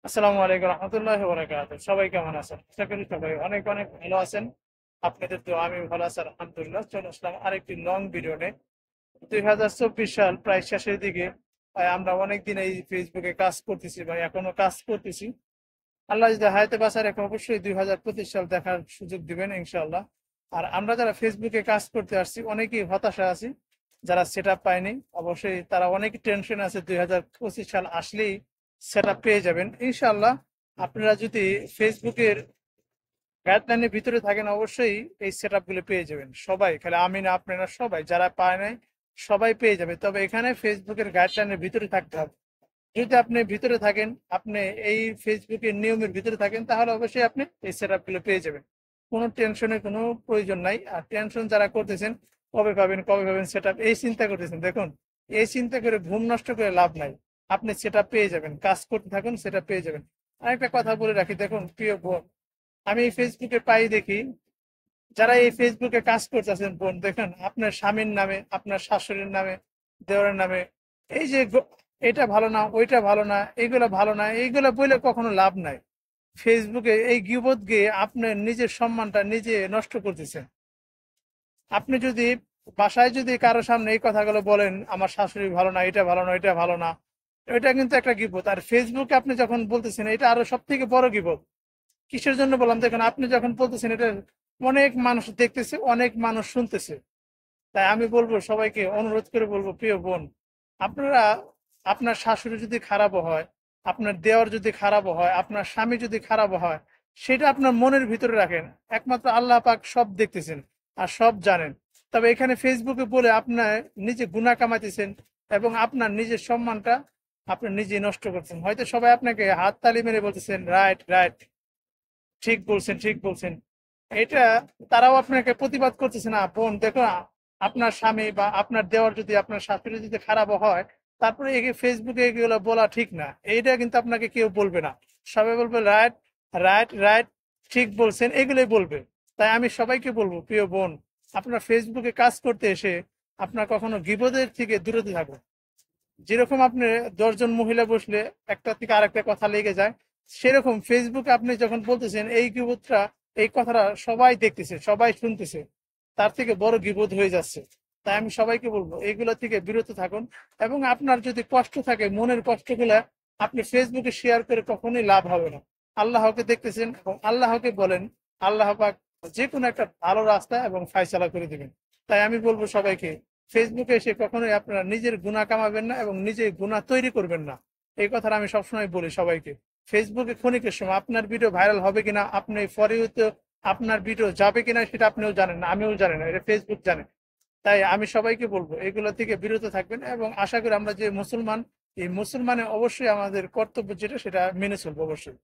আসসালামু আলাইকুম রহমতুল্লাহি ওয়া বারাকাতুহু। সবাই কেমন আছেন? আশা করি সবাই অনেক অনেক ভালো আছেন। আপনাদের তো আমি ভালো আছি আলহামদুলিল্লাহ। চলে আসলাম আরেকটি লং ভিডিও নিয়ে। 2024 সাল প্রায় শেষের দিকে। আমরা অনেকদিন এই ফেসবুকে কাজ করতেছি বা এখনো কাজ করতেছি। আল্লাহ যদি হায়াতে বাঁচায় রাখে অবশ্যই 2025 সাল দেখার সুযোগ দিবেন ইনশাআল্লাহ। আর আমরা যারা ফেসবুকে কাজ করতে আসছি অনেকেই হতাশা আছি, যারা সেট আপ পায়নি অবশ্যই তারা অনেক টেনশন আছে। 2025 সাল আসলেই সেট আপ পেয়ে যাবেন ইনশাআল্লাহ। আপনারা যদি ফেসবুকের গাইডলাইনের ভিতরে থাকেন অবশ্যই এই সেট আপ গুলো পেয়ে যাবেন সবাই, খালি আমি না আপনারা সবাই যারা পায় নাই সবাই পেয়ে যাবে। তবে এখানে ফেসবুকের গাইডলাইনের ভিতরে থাকতে হবে। যদি আপনি ভিতরে থাকেন, আপনি এই ফেসবুকের নিয়মের ভিতরে থাকেন, তাহলে অবশ্যই আপনি এই সেট আপ গুলো পেয়ে যাবেন। কোনো টেনশনের কোনো প্রয়োজন নাই। আর টেনশন যারা করতেছেন কবে পাবেন সেট আপ এই চিন্তা করতেছেন, দেখুন এই চিন্তা করে ঘুম নষ্ট করে লাভ নাই। আপনি সেট আপ পেয়ে যাবেন, কাজ করতে থাকুন, সেটা পেয়ে যাবেন। আরেকটা কথা বলে রাখি, দেখুন প্রিয় বোন, আমি এই ফেসবুকে পাই দেখি যারা এই ফেসবুকে কাজ করতেছেন বোন, দেখেন আপনার স্বামীর নামে, আপনার শাশুড়ির নামে, দেওরের নামে এই যে এটা ভালো না, ওইটা ভালো না, এইগুলো ভালো না, এইগুলো বলে কখনো লাভ নাই। ফেসবুকে এই গিবত গিয়ে আপনার নিজের সম্মানটা নিজে নষ্ট করতেছেন। আপনি যদি বাসায় যদি কারো সামনে এই কথাগুলো বলেন, আমার শাশুড়ি ভালো না, এটা ভালো না, এটা ভালো না, এটা কিন্তু একটা গিবত। আর ফেসবুকে আপনি যখন বলতেছেন, এটা আরো সব থেকে বড় গিবত। কিসের জন্য বললাম, দেখেন আপনি যখন বলতেছেন এটা অনেক মানুষ দেখতেছে, অনেক মানুষ শুনতেছে। তাই আমি বলবো সবাইকে অনুরোধ করে বলবো, প্রিয় বোন, আপনারা আপনার শাশুড়ি যদি খারাপও হয়, আপনার দেওর যদি খারাপও হয়, আপনার স্বামী যদি খারাপও হয়, সেটা আপনার মনের ভিতরে রাখেন। একমাত্র আল্লাহ পাক সব দেখতেছেন আর সব জানেন। তবে এখানে ফেসবুকে বলে আপনার নিজে গুনাহ কামাইতেছেন এবং আপনার নিজের সম্মানটা আপনি নিজে নষ্ট করছেন। হয়তো সবাই আপনাকে হাততালি মেরে বলতেছেন রাইট রাইট, ঠিক বলছেন ঠিক বলছেন, এটা তারাও আপনাকে প্রতিবাদ করতেছে না। বোন দেখো, আপনার স্বামী বা আপনার দেওয়ার যদি, আপনার শাশুড়ি যদি খারাপও হয়, তারপরে ফেসবুকে এগুলো বলা ঠিক না। এইটা কিন্তু আপনাকে কেউ বলবে না। সবাই বলবে রাইট রাইট রাইট, ঠিক বলছেন, এগুলোই বলবে। তাই আমি সবাইকে বলবো, প্রিয় বোন, আপনার ফেসবুকে কাজ করতে এসে আপনার কখনো গীবতের থেকে দূরে থাকুন। যেরকম আপনি 10 জন মহিলা বসলে একটা থেকে আরেকটা কথা লেগে যায়, সেরকম ফেসবুকে আপনি যখন বলতেছেন এই গিবতটা, এই কথাটা সবাই দেখতেছে, সবাই শুনতেছে, তার থেকে বড় গিবত হয়ে যাচ্ছে। তাই আমি সবাইকে বলবো এইগুলো থেকে বিরত থাকুন। এবং আপনার যদি কষ্ট থাকে, মনের কষ্টগুলা আপনি ফেসবুকে শেয়ার করে কখনোই লাভ হবে না। আল্লাহকে দেখতেছেন এবং আল্লাহকে বলেন, আল্লাহ পাক যে কোনো একটা ভালো রাস্তা এবং ফায়সালা করে দিবেন। তাই আমি বলবো সবাইকে, ফেসবুকে এসে কখনোই আপনারা নিজের গুনাহ কামাবেন না এবং নিজে গুনাহ তৈরি করবেন না। এই কথাটা আমি সবসময় বলি সবাইকে। ফেসবুকে ক্ষণিকের সময় আপনার ভিডিও ভাইরাল হবে কিনা, আপনি ফর ইউতে আপনার ভিডিও যাবে কিনা সেটা আপনিও জানেন না, আমিও জানি না, এটা ফেসবুক জানে। তাই আমি সবাইকে বলবো এগুলো থেকে বিরত থাকবেন এবং আশা করি আমরা যে মুসলমান, এই মুসলমানে অবশ্যই আমাদের কর্তব্য যেটা সেটা মেনে চলবো অবশ্যই।